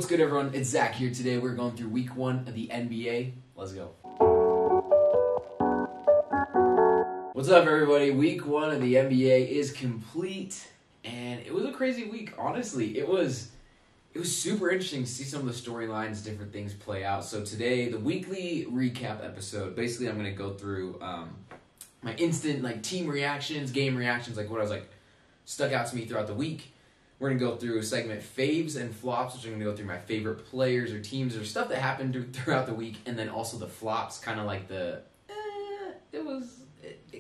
What's good, everyone? It's Zach here. Today we're going through week 1 of the NBA. Let's go. What's up, everybody? Week 1 of the NBA is complete, and it was a crazy week. Honestly, it was super interesting to see some of the storylines, different things play out. So today, the weekly recap episode. Basically, I'm going to go through my instant team reactions, game reactions, what I was stuck out to me throughout the week. We're going to go through a segment faves and flops, which I'm going to go through my favorite players or teams or stuff that happened throughout the week, and then also the flops, kind of like it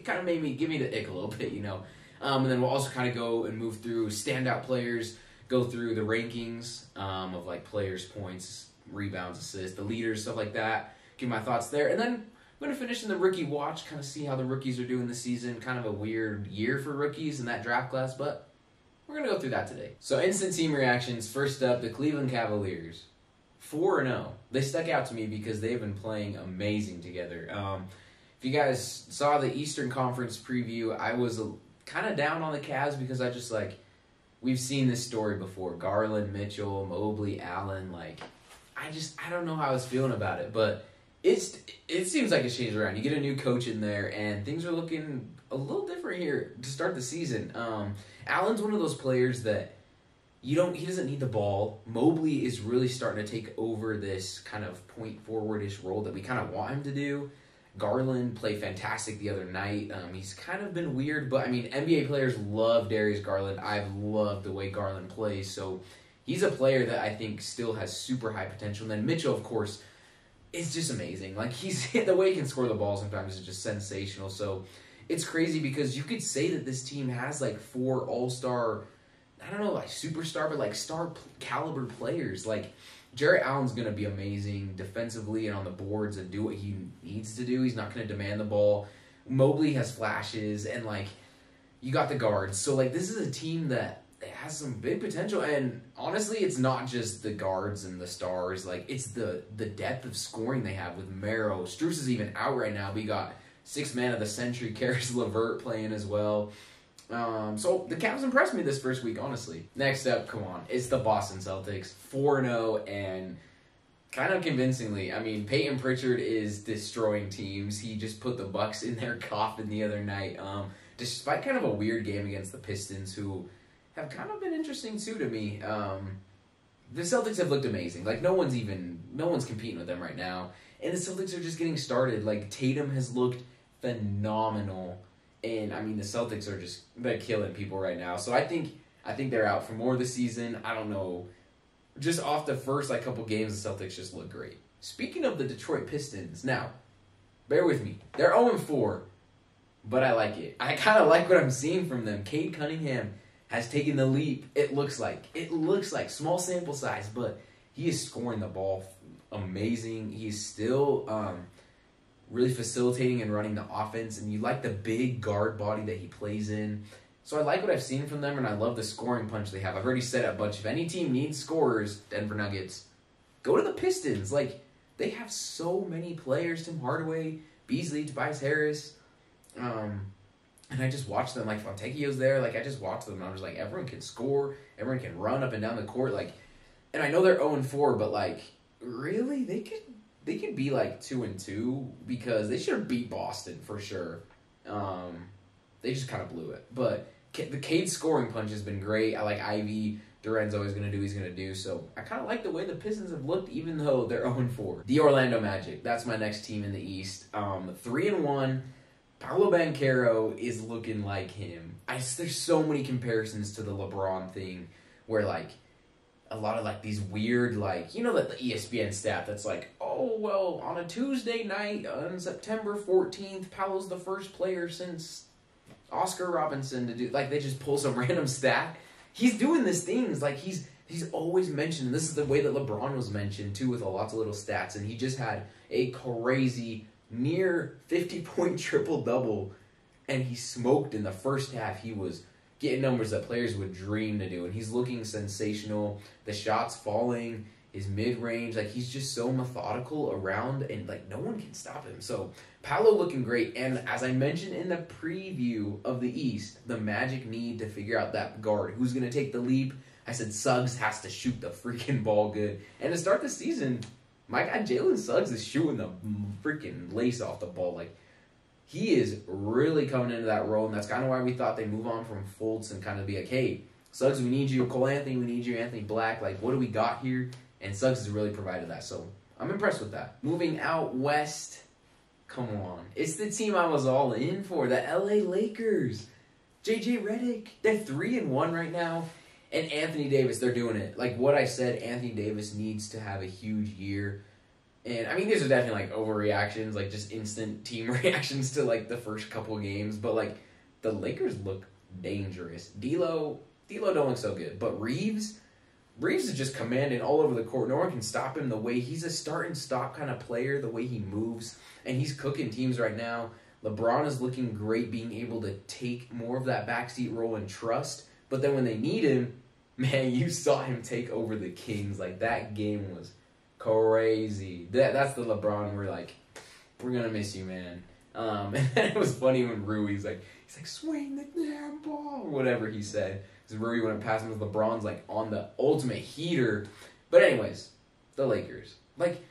kind of give me the ick a little bit, you know. And then we'll also kind of go and move through standout players, go through the rankings of players, points, rebounds, assists, the leaders, stuff like that, give my thoughts there, and then I'm going to finish in the rookie watch, kind of see how the rookies are doing this season. Kind of a weird year for rookies in that draft class, but we're going to go through that today. So instant team reactions. First up, the Cleveland Cavaliers. 4-0. They stuck out to me because they've been playing amazing together. If you guys saw the Eastern Conference preview, I was kind of down on the Cavs because I just we've seen this story before. Garland, Mitchell, Mobley, Allen. I don't know how I was feeling about it, but it seems like it's changed around. You get a new coach in there, and things are looking a little different here to start the season. Allen's one of those players that he doesn't need the ball. Mobley is really starting to take over this kind of point forward-ish role that we kind of want him to do. Garland played fantastic the other night. He's kind of been weird, but NBA players love Darius Garland. I've loved the way Garland plays, so he's a player that I think still has super high potential. And then Mitchell, of course, is just amazing. The way he can score the ball sometimes is just sensational. So it's crazy because you could say that this team has 4 all-star, I don't know, superstar, but star caliber players. Jarrett Allen's going to be amazing defensively and on the boards and do what he needs to do. He's not going to demand the ball. Mobley has flashes, and you got the guards. So this is a team that has some big potential, and honestly, it's not just the guards and the stars. It's the depth of scoring they have with Mero. Strus is even out right now, but you got 6th man of the century, Karis LeVert, playing as well. So the Cavs impressed me this first week, honestly. Next up, come on, it's the Boston Celtics, 4-0, and kind of convincingly. Peyton Pritchard is destroying teams. He just put the Bucks in their coffin the other night. Despite kind of a weird game against the Pistons, who have kind of been interesting too to me. The Celtics have looked amazing. No one's competing with them right now. And the Celtics are just getting started. Tatum has looked phenomenal. And the Celtics are they're killing people right now. So I think they're out for more of the season. I don't know. Just off the first couple games, the Celtics just look great. Speaking of the Detroit Pistons, now, bear with me. They're 0-4, but I like it. I kind of like what I'm seeing from them. Cade Cunningham has taken the leap. It looks like small sample size, but he is scoring the ball amazing. He's still really facilitating and running the offense, and you like the big guard body that he plays in. So I like what I've seen from them, and I love the scoring punch they have. I've already said it a bunch. If any team needs scorers, Denver Nuggets, go to the Pistons. They have so many players. Tim Hardaway, Beasley, Tobias Harris. And I just watch them. Fontecchio's there. I just watch them, and I'm just everyone can score. Everyone can run up and down the court. And I know they're 0-4, but really, they could be 2-2 because they should have beat Boston for sure. They just kind of blew it. But the Cade scoring punch has been great. I like Ivy. Duran's always going to do what he's going to do. So I kind of like the way the Pistons have looked, even though they're 0-4. The Orlando Magic. That's my next team in the East. 3-1. Paolo Banchero is looking like him. There's so many comparisons to the LeBron thing where, a lot of, these weird, that the ESPN stat that's oh, well, on a Tuesday night on September 14th, Paolo's the first player since Oscar Robinson to do, they just pull some random stat. He's doing these things, he's always mentioned, this is the way that LeBron was mentioned, too, with lots of little stats, and he just had a crazy near 50-point triple-double, and he smoked in the first half. He was getting numbers that players would dream to do, and he's looking sensational. The shots falling, his mid-range, he's just so methodical around, and no one can stop him. So Paolo looking great, and as I mentioned in the preview of the East, the Magic need to figure out that guard. Who's going to take the leap? I said Suggs has to shoot the freaking ball good. And to start the season, my guy Jalen Suggs is shooting the freaking lace off the ball. Like, he is really coming into that role, and that's kind of why we thought they'd move on from Fultz and kind of be like, hey, Suggs, we need you. Cole Anthony, we need you. Anthony Black, like, what do we got here? And Suggs has really provided that, so I'm impressed with that. Moving out west, come on. It's the team I was all in for, the LA Lakers. JJ Redick, they're 3-1 right now. And Anthony Davis, they're doing it. Like what I said, Anthony Davis needs to have a huge year. And, I mean, these are definitely, like, overreactions, like, just instant team reactions to, like, the first couple games. But, like, the Lakers look dangerous. D'Lo don't look so good. But Reeves is just commanding all over the court. No one can stop him the way he's a start and stop kind of player, the way he moves. And he's cooking teams right now. LeBron is looking great, being able to take more of that backseat role and trust. But then when they need him, man, you saw him take over the Kings. Like, that game was crazy. That's the LeBron we're like, we're going to miss you, man. And it was funny when Rui's like, he's like, swing the damn ball, or whatever he said. Because Rui went past him with LeBron's, like, on the ultimate heater. But anyways, the Lakers. Like,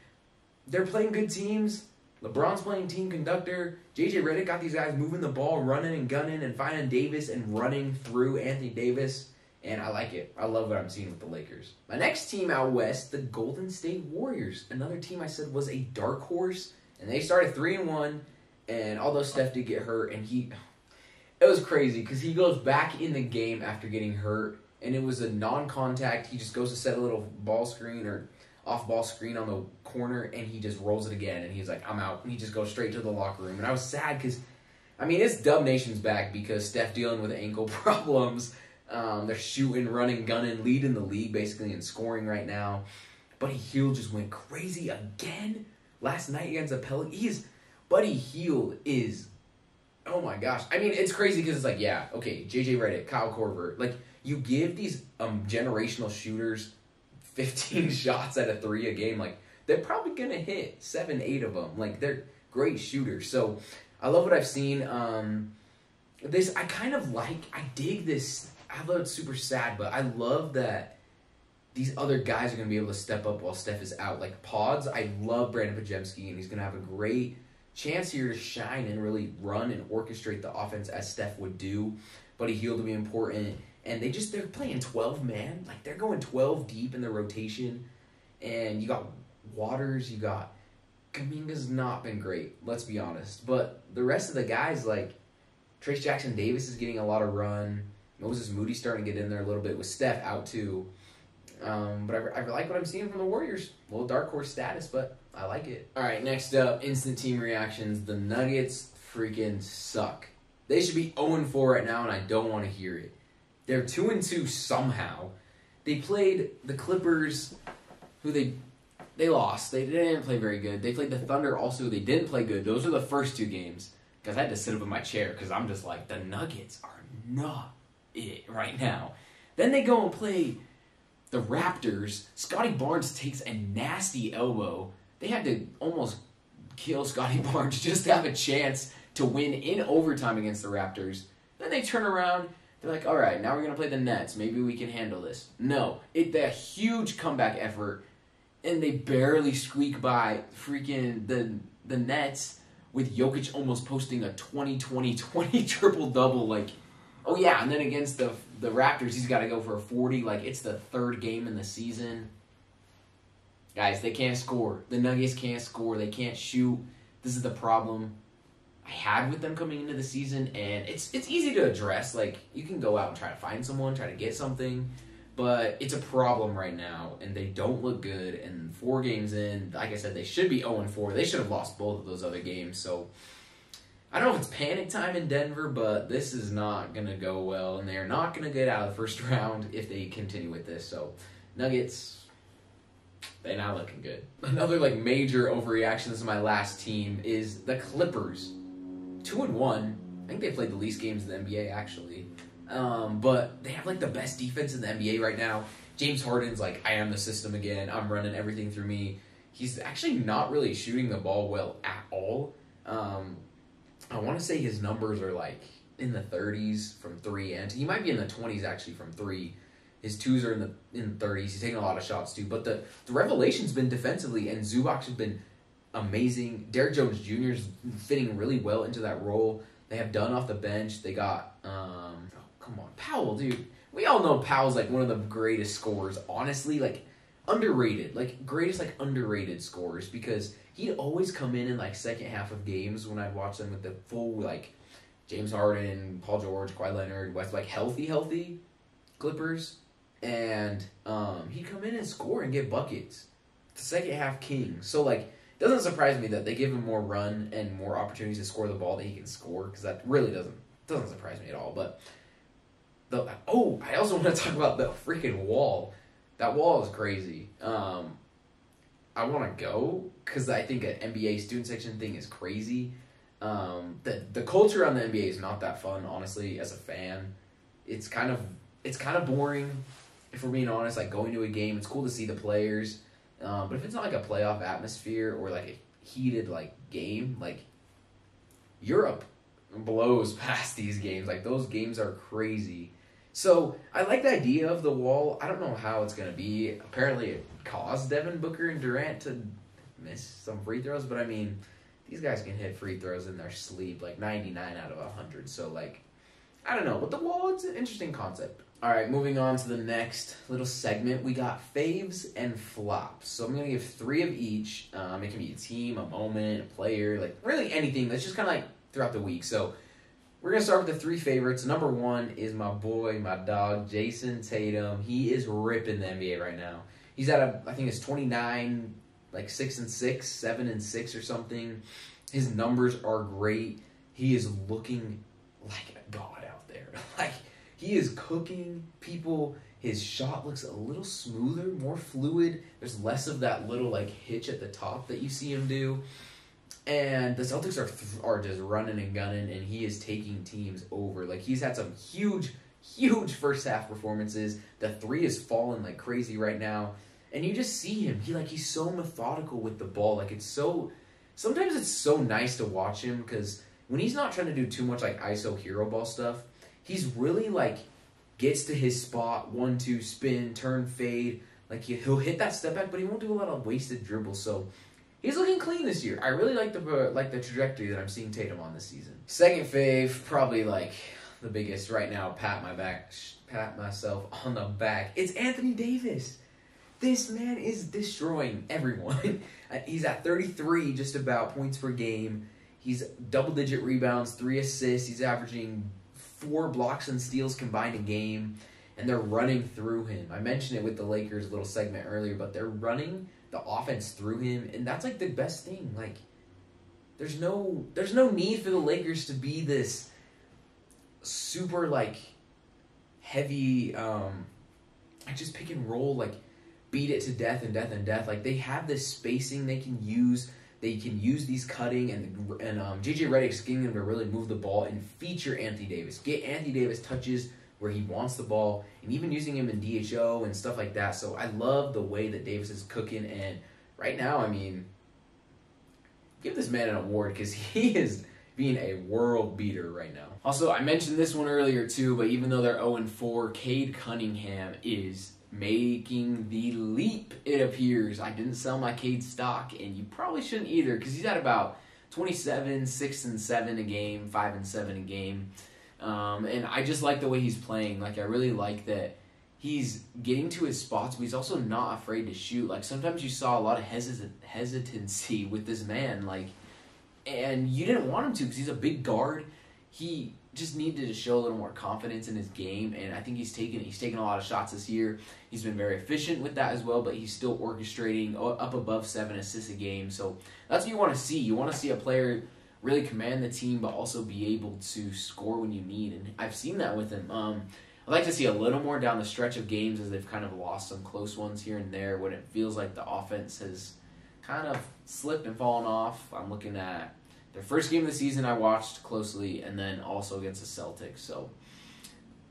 they're playing good teams. LeBron's playing team conductor. JJ Redick got these guys moving the ball, running and gunning, and finding Davis and running through Anthony Davis. And I like it. I love what I'm seeing with the Lakers. My next team out west, the Golden State Warriors. Another team I said was a dark horse. And they started 3-1. And although Steph did get hurt, and it was crazy because he goes back in the game after getting hurt. And it was a non-contact. He just goes to set a little ball screen or off-ball screen on the corner. And he just rolls it again. And he's like, I'm out. And he just goes straight to the locker room. And I was sad because, I mean, it's Dub Nation's back because Steph dealing with ankle problems. They're shooting, running, gunning, leading the league basically in scoring right now. Buddy Hield just went crazy again last night against the Pelicans. Buddy Hield is, oh my gosh. I mean, it's crazy because it's like, yeah, okay, JJ Redick, Kyle Korver. Like, you give these generational shooters 15 shots at a 3 a game. Like, they're probably going to hit 7-8 of them. Like, they're great shooters. So, I love what I've seen. This, I kind of like, I dig this. I love it's super sad, but I love that these other guys are going to be able to step up while Steph is out. Like Pods, I love Brandon Pajemski, and he's going to have a great chance here to shine and really run and orchestrate the offense as Steph would do. Buddy Hield will be important. And they're playing 12-man. Like, they're going 12 deep in the rotation. And you got Waters, you got Kuminga's not been great, let's be honest. But the rest of the guys, like Trace Jackson Davis is getting a lot of run. Moses Moody's starting to get in there a little bit with Steph out too. But I like what I'm seeing from the Warriors. A little dark horse status, but I like it. All right, next up, instant team reactions. The Nuggets freaking suck. They should be 0-4 right now, and I don't want to hear it. They're 2-2 somehow. They played the Clippers, who they lost. They didn't play very good. They played the Thunder also. They didn't play good. Those were the first 2 games. Because I had to sit up in my chair because I'm just like, the Nuggets are not it right now. Then they go and play the Raptors. Scotty Barnes takes a nasty elbow. They had to almost kill Scotty Barnes just to have a chance to win in overtime against the Raptors. Then they turn around. They're like, all right, now we're going to play the Nets. Maybe we can handle this. No. They're a huge comeback effort, and they barely squeak by freaking the Nets with Jokic almost posting a 20-20-20 triple-double. Like, oh, yeah, and then against the Raptors, he's got to go for a 40. Like, it's the 3rd game in the season. Guys, they can't score. The Nuggets can't score. They can't shoot. This is the problem I had with them coming into the season, and it's easy to address. Like, you can go out and try to find someone, try to get something, but it's a problem right now, and they don't look good, and 4 games in, like I said, they should be 0-4. They should have lost both of those other games, so I don't know if it's panic time in Denver, but this is not going to go well, and they're not going to get out of the first round if they continue with this, so Nuggets, they're not looking good. Another, like, major overreaction, this is my last team, is the Clippers. 2-1. I think they played the least games in the NBA, actually. But they have, like, the best defense in the NBA right now. James Harden's like, I am the system again. I'm running everything through me. He's actually not really shooting the ball well at all. I want to say his numbers are, like, in the 30s from 3, and he might be in the 20s, actually, from 3. His twos are in the 30s. He's taking a lot of shots too. But the revelation's been defensively, and Zubac has been amazing. Derrick Jones Jr. is fitting really well into that role. They have Dunn off the bench. They got come on, Powell, dude. We all know Powell's like one of the greatest scorers. Honestly, like underrated, like greatest like underrated scorers, because he'd always come in like second half of games when I'd watch them with the full like James Harden, Paul George, Kawhi Leonard, West, like healthy Clippers, and he'd come in and score and get buckets. The second half king. So like, it doesn't surprise me that they give him more run and more opportunities to score the ball that he can score, because that really doesn't surprise me at all. But I also want to talk about the freaking wall. That wall is crazy. I want to go because I think an NBA student section thing is crazy. The culture on the NBA is not that fun, honestly. As a fan, it's kind of boring. If we're being honest, like going to a game, it's cool to see the players, but if it's not like a playoff atmosphere or like a heated like game, like Europe blows past these games. Like those games are crazy. So I like the idea of the wall. I don't know how it's gonna be. Apparently, it caused Devin Booker and Durant to miss some free throws, but I mean, these guys can hit free throws in their sleep, like 99 out of 100. So like, I don't know, but the wall, it's an interesting concept. All right, moving on to the next little segment, we got faves and flops. So I'm gonna give 3 of each. It can be a team, a moment, a player, like really anything. That's just kind of like throughout the week. So we're going to start with the 3 favorites. Number 1 is my boy, my dog, Jason Tatum. He is ripping the NBA right now. He's at I think it's 29, like 6-6, 7-6 or something. His numbers are great. He is looking like a god out there. Like, he is cooking people. His shot looks a little smoother, more fluid. There's less of that little, like, hitch at the top that you see him do. And the Celtics are just running and gunning, and he is taking teams over. Like, he's had some huge first half performances. The 3 is falling like crazy right now. And you just see him. He's so methodical with the ball. Like, sometimes it's so nice to watch him, because when he's not trying to do too much like ISO hero ball stuff, he's really like gets to his spot, 1-2 spin, turn, fade. Like, he'll hit that step back, but he won't do a lot of wasted dribbles. So he's looking clean this year. I really like the trajectory that I'm seeing Tatum on this season. Second fave, probably like the biggest right now. Pat myself on the back. It's Anthony Davis. This man is destroying everyone. He's at 33 just about points per game. He's double-digit rebounds, 3 assists. He's averaging 4 blocks and steals combined a game, and they're running through him. I mentioned it with the Lakers little segment earlier, but they're running the offense through him, and that's like the best thing. Like, there's no need for the Lakers to be this super like heavy like just pick and roll, like beat it to death and death and death. Like, they have this spacing they can use. They can use these cutting, and JJ Redick's getting them to really move the ball and feature Anthony Davis. Get Anthony Davis touches where he wants the ball, and even using him in DHO and stuff like that. So I love the way that Davis is cooking, and right now, I mean, give this man an award, because he is being a world beater right now. Also, I mentioned this one earlier too, but even though they're 0-4, Cade Cunningham is making the leap, it appears. I didn't sell my Cade stock, and you probably shouldn't either, because he's at about 27, 6-7 a game, 5-7 a game. And I just like the way he's playing. Like, I really like that he's getting to his spots, but he's also not afraid to shoot. Like, sometimes you saw a lot of hesitancy with this man, like, and you didn't want him to, because he's a big guard. He just needed to show a little more confidence in his game, and I think he's taken a lot of shots this year. He's been very efficient with that as well, but he's still orchestrating up above 7 assists a game. So that's what you want to see. You want to see a player really command the team, but also be able to score when you need, and I've seen that with him. I'd like to see a little more down the stretch of games, as they've kind of lost some close ones here and there when it feels like the offense has kind of slipped and fallen off. I'm looking at their first game of the season I watched closely, and then also against the Celtics. So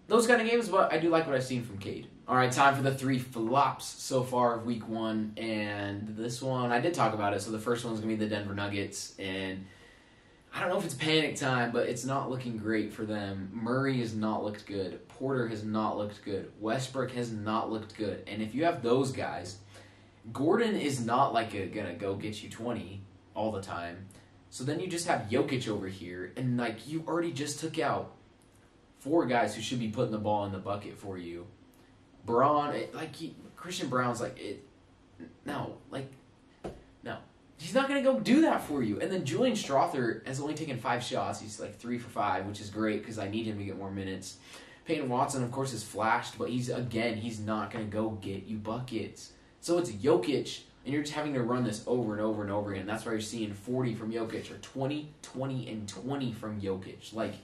those kind of games, but I do like what I've seen from Cade. All right, time for the 3 flops so far of week 1, and this one, I did talk about it. So the first one's going to be the Denver Nuggets, and I don't know if it's panic time, but it's not looking great for them. Murray has not looked good. Porter has not looked good. Westbrook has not looked good. And if you have those guys, Gordon is not like gonna go get you 20 all the time. So then you just have Jokic over here, and like you already just took out 4 guys who should be putting the ball in the bucket for you. Christian Brown's no. He's not going to go do that for you. And then Julian Strawther has only taken 5 shots. He's like 3 for 5, which is great because I need him to get more minutes. Peyton Watson, of course, has flashed, but he's not going to go get you buckets. So it's Jokic, and you're just having to run this over and over and over again. That's why you're seeing 40 from Jokic or 20, 20, and 20 from Jokic. Like,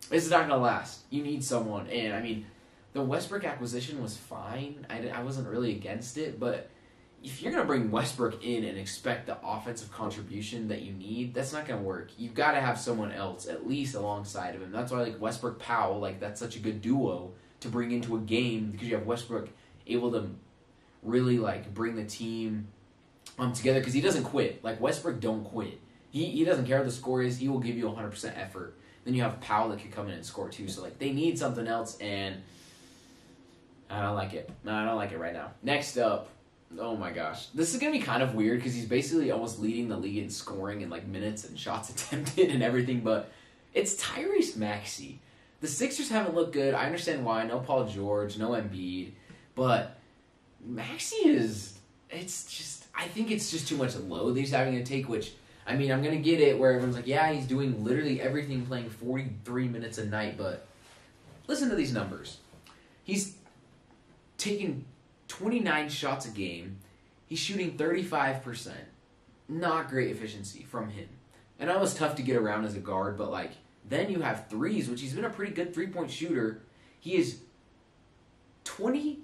this is not going to last. You need someone. And, I mean, the Westbrook acquisition was fine. I wasn't really against it, but if you're going to bring Westbrook in and expect the offensive contribution that you need, that's not going to work. You've got to have someone else at least alongside of him. That's why Westbrook Powell, that's such a good duo to bring into a game because you have Westbrook able to really bring the team together because he doesn't quit. Westbrook don't quit. He doesn't care what the score is. He will give you 100% effort. Then you have Powell that can come in and score too. So they need something else, and I don't like it. No, I don't like it right now. Next up. Oh my gosh. This is going to be kind of weird because he's basically almost leading the league in scoring and minutes and shots attempted and everything, but it's Tyrese Maxey. The Sixers haven't looked good. I understand why. No Paul George, no Embiid, but Maxey I think it's just too much load that he's having to take, which, I mean, I'm going to get it where everyone's like, yeah, he's doing literally everything playing 43 minutes a night, but listen to these numbers. He's taking 29 shots a game. He's shooting 35%. Not great efficiency from him. And I know it's tough to get around as a guard, but then you have threes, which he's been a pretty good 3-point shooter. He is 24%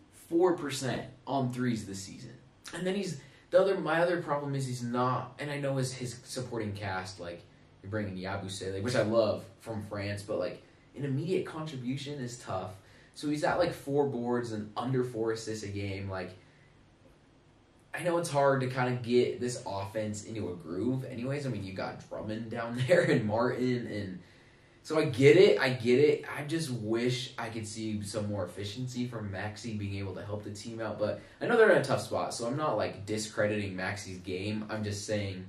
on threes this season. And then my other problem is he's not, and I know his supporting cast, you're bringing Yabusele, which I love, from France, but an immediate contribution is tough. So he's at 4 boards and under 4 assists a game. I know it's hard to kind of get this offense into a groove. Anyways, I mean, you got Drummond down there and Martin, and so I get it. I just wish I could see some more efficiency from Maxey being able to help the team out. But I know they're in a tough spot, so I'm not discrediting Maxey's game. I'm just saying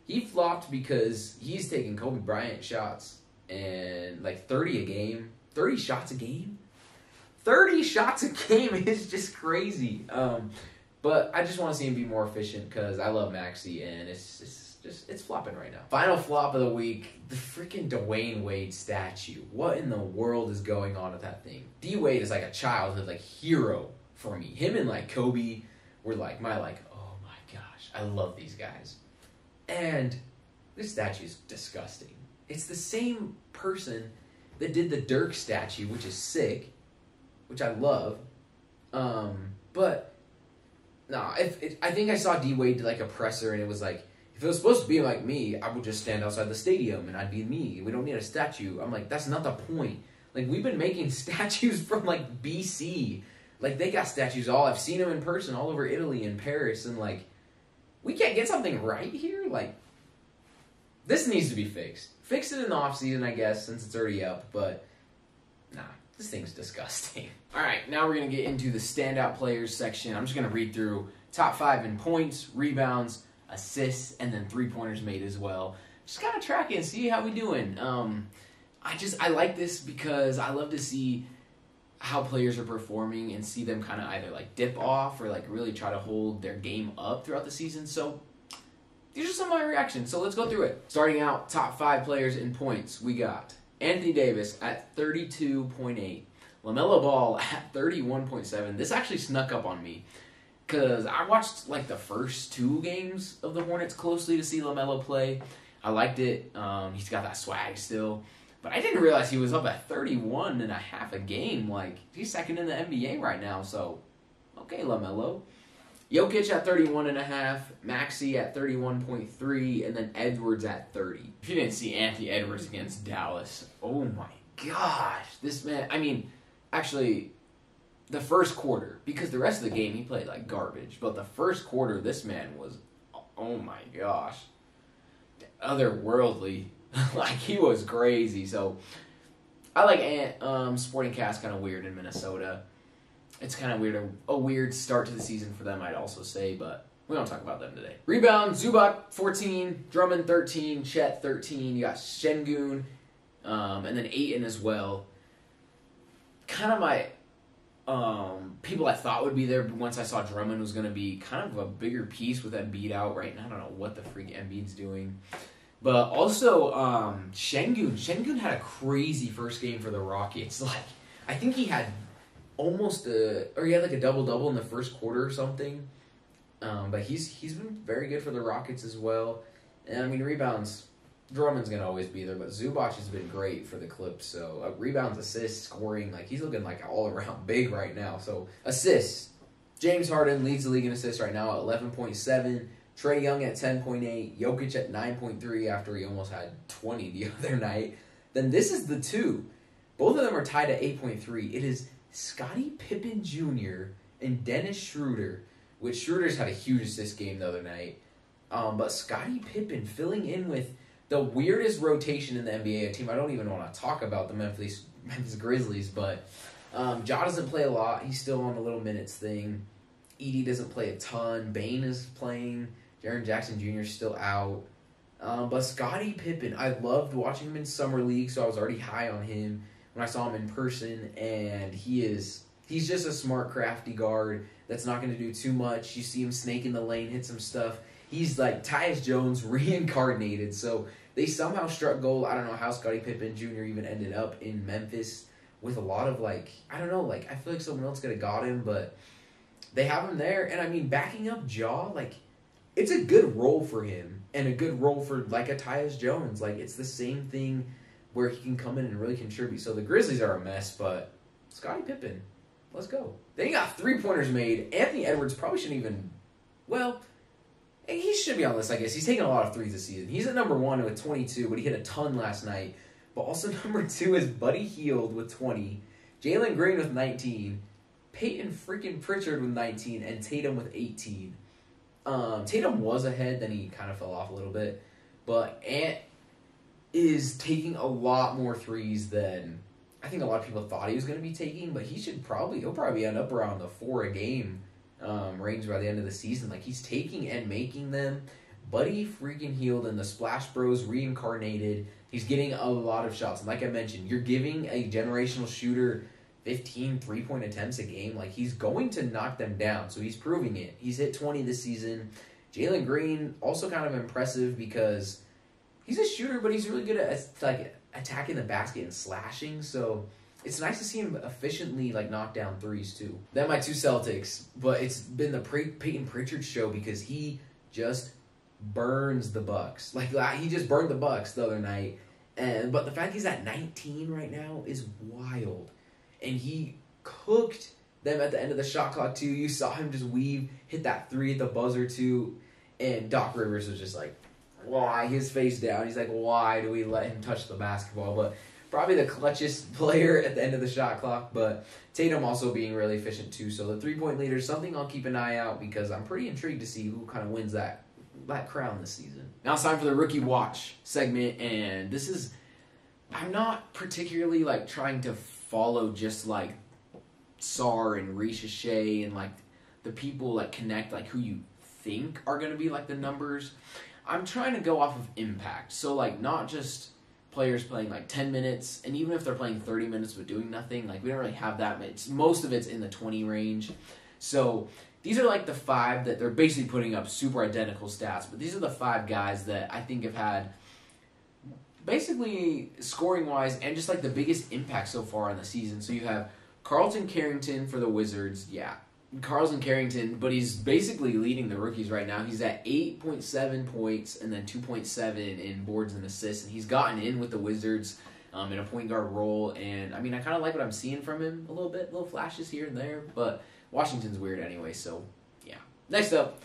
he flopped because he's taking Kobe Bryant shots and 30 a game, 30 shots a game. 30 shots a game is just crazy. But I just want to see him be more efficient because I love Maxey, and it's flopping right now. Final flop of the week, the freaking Dwayne Wade statue. What in the world is going on with that thing? D Wade is a childhood hero for me. Him and Kobe were my oh my gosh, I love these guys. And this statue is disgusting. It's the same person that did the Dirk statue, which is sick, which I love, but no, I think I saw D Wade do a presser, and it was if it was supposed to be me, I would just stand outside the stadium and I'd be me. We don't need a statue. I'm that's not the point. We've been making statues from BC. They got statues I've seen them in person all over Italy and Paris, and we can't get something right here. This needs to be fixed. Fix it in the off season, I guess, since it's already up, but nah. This thing's disgusting. All right, now we're going to get into the standout players section. I'm just going to read through top 5 in points, rebounds, assists, and then 3-pointers made as well. Just kind of track it and see how we doing. I like this because I love to see how players are performing and see them kind of either dip off or really try to hold their game up throughout the season. So these are some of my reactions. So let's go through it. Starting out, top 5 players in points. We got Anthony Davis at 32.8. LaMelo Ball at 31.7. This actually snuck up on me because I watched the first 2 games of the Hornets closely to see LaMelo play. I liked it. He's got that swag still. But I didn't realize he was up at 31.5 a game. He's second in the NBA right now. So, okay, LaMelo. Jokic at 31.5, Maxey at 31.3, and then Edwards at 30. If you didn't see Anthony Edwards against Dallas, oh my gosh. This man, I mean, actually, the first quarter, because the rest of the game he played garbage, but the first quarter, this man was, oh my gosh. otherworldly. Like, he was crazy. So I like Sporting Cast, kind of weird in Minnesota. It's kind of weird, a weird start to the season for them, I'd also say, but we don't talk about them today. Rebound, Zubac 14, Drummond 13, Chet 13. You got Şengün, and then Ayton as well. Kind of my people I thought would be there, but once I saw Drummond was going to be kind of a bigger piece with Embiid out right now. I don't know what the freak Embiid's doing. But also, Şengün. Şengün had a crazy first game for the Rockets. Like, I think he had he had like a double-double in the first quarter or something. But he's been very good for the Rockets as well. And, I mean, rebounds, Drummond's going to always be there, but Zubac has been great for the Clips. So, rebounds, assists, scoring, like, he's looking like all-around big right now. So, assists. James Harden leads the league in assists right now at 11.7. Trae Young at 10.8. Jokic at 9.3 after he almost had 20 the other night. Then this is the two. Both of them are tied at 8.3. It is Scottie Pippen Jr. and Dennis Schroeder, which Schroeder's had a huge assist game the other night. But Scottie Pippen filling in with the weirdest rotation in the NBA, a team I don't even want to talk about, the Memphis Grizzlies, but Ja doesn't play a lot. He's still on the little minutes thing. Edey doesn't play a ton. Bane is playing. Jaren Jackson Jr. is still out. But Scottie Pippen, I loved watching him in Summer League, so I was already high on him when I saw him in person, and he's just a smart, crafty guard that's not going to do too much. You see him snake in the lane, hit some stuff. He's like Tyus Jones reincarnated, so they somehow struck gold. I don't know how Scottie Pippen Jr. even ended up in Memphis with a lot of, like, I don't know, like, I feel like someone else could have got him, but they have him there, and I mean, backing up Ja, like, it's a good role for him, and a good role for, like, a Tyus Jones. Like, it's the same thing where he can come in and really contribute. So the Grizzlies are a mess, but Scottie Pippen, let's go. Then he got 3-pointers made. Anthony Edwards probably shouldn't even, well, he should be on this, I guess. He's taken a lot of threes this season. He's at number 1 with 22, but he hit a ton last night. But also number 2 is Buddy Hield with 20, Jalen Green with 19, Peyton freaking Pritchard with 19, and Tatum with 18. Tatum was ahead, then he kind of fell off a little bit. But Ant is taking a lot more threes than I think a lot of people thought he was going to be taking, but he'll probably end up around the 4 a game range by the end of the season. Like, he's taking and making them. Buddy freaking Hield and the Splash Bros reincarnated. He's getting a lot of shots. And like I mentioned, you're giving a generational shooter 15 3-point attempts a game. Like, he's going to knock them down. So he's proving it. He's hit 20 this season. Jalen Green, also kind of impressive because he's a shooter, but he's really good at, like, attacking the basket and slashing. So it's nice to see him efficiently, like, knock down threes, too. Then my 2 Celtics. But it's been the Peyton Pritchard show because he just burns the Bucks. Like, he just burned the Bucks the other night. But the fact he's at 19 right now is wild. And he cooked them at the end of the shot clock, too. You saw him just weave, hit that 3 at the buzzer, too. And Doc Rivers was just like, why? His face down. He's like, why do we let him touch the basketball? But probably the clutchest player at the end of the shot clock. But Tatum also being really efficient, too. So the 3-point leader is something I'll keep an eye out because I'm pretty intrigued to see who kind of wins that crown this season. Now it's time for the Rookie Watch segment, and this is, I'm not particularly, like, trying to follow just, like, Sar and Ricochet and, like, the people, like, connect, like, who you think are going to be, like, the numbers. I'm trying to go off of impact. So, like, not just players playing, like, 10 minutes, and even if they're playing 30 minutes but doing nothing, like, we don't really have that much. Most of it's in the 20 range. So these are, like, the 5 that they're basically putting up super identical stats, but these are the 5 guys that I think have had basically scoring-wise and just, like, the biggest impact so far on the season. So you have Carlton Carrington for the Wizards. Yeah, Carlton Carrington, but he's basically leading the rookies right now. He's at 8.7 points and then 2.7 in boards and assists, and he's gotten in with the Wizards in a point guard role. And, I mean, I kind of like what I'm seeing from him a little bit, little flashes here and there, but Washington's weird anyway, so yeah. Next up,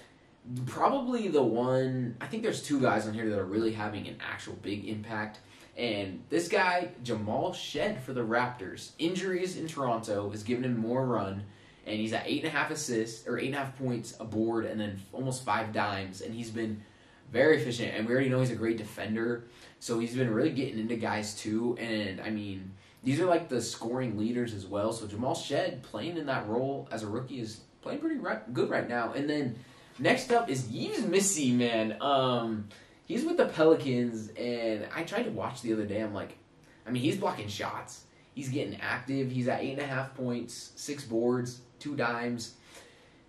probably the one, I think there's 2 guys on here that are really having an actual big impact. And this guy, Jamal Shed for the Raptors. Injuries in Toronto is giving him more run. And he's at 8.5 assists, or 8.5 points, a board, and then almost 5 dimes. And he's been Very efficient, and we already know he's a great defender. So he's been really getting into guys too. And I mean, these are like the scoring leaders as well. So Jamal Shed playing in that role as a rookie is playing pretty good right now. And then next up is Yves Missy, man. He's with the Pelicans, and I tried to watch the other day. I'm like, I mean, he's blocking shots. He's getting active. He's at 8.5 points, 6 boards, 2 dimes.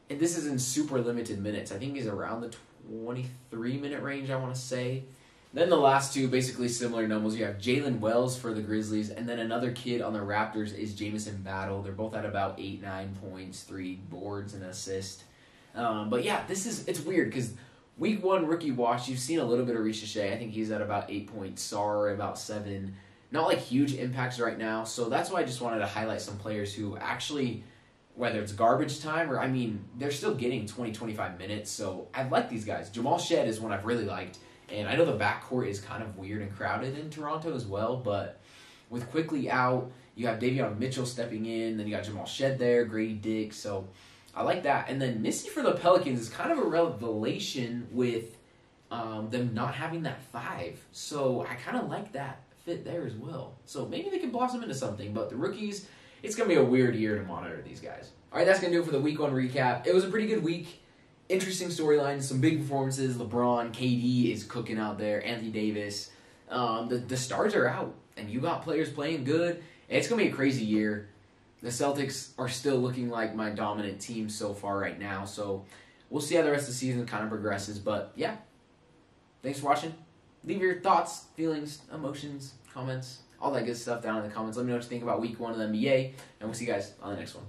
And this is in super limited minutes. I think he's around the 23-minute range, I want to say. Then the last two, basically similar numbers. You have Jalen Wells for the Grizzlies, and then another kid on the Raptors is Jamison Battle. They're both at about 8, 9 points, 3 boards, and an assist. But yeah, it's weird because week 1 rookie watch, you've seen a little bit of Ricochet. I think he's at about 8 points. Sarr about 7. Not like huge impacts right now. So that's why I just wanted to highlight some players who actually, whether it's garbage time or, I mean, they're still getting 20, 25 minutes. So I like these guys. Jamal Shed is one I've really liked. And I know the backcourt is kind of weird and crowded in Toronto as well, but with Quickly out, you have Davion Mitchell stepping in, then you got Jamal Shed there, Grady Dick, so I like that. And then Missy for the Pelicans is kind of a revelation with them not having that 5, so I kind of like that fit there as well. So maybe they can blossom into something, but the rookies, it's going to be a weird year to monitor these guys. All right, that's going to do it for the week 1 recap. It was a pretty good week. Interesting storylines, some big performances. LeBron, KD is cooking out there. Anthony Davis. The stars are out, and you got players playing good. It's going to be a crazy year. The Celtics are still looking like my dominant team so far right now, so we'll see how the rest of the season kind of progresses. But, yeah, thanks for watching. Leave your thoughts, feelings, emotions, comments, all that good stuff down in the comments. Let me know what you think about week 1 of the NBA, and we'll see you guys on the next one.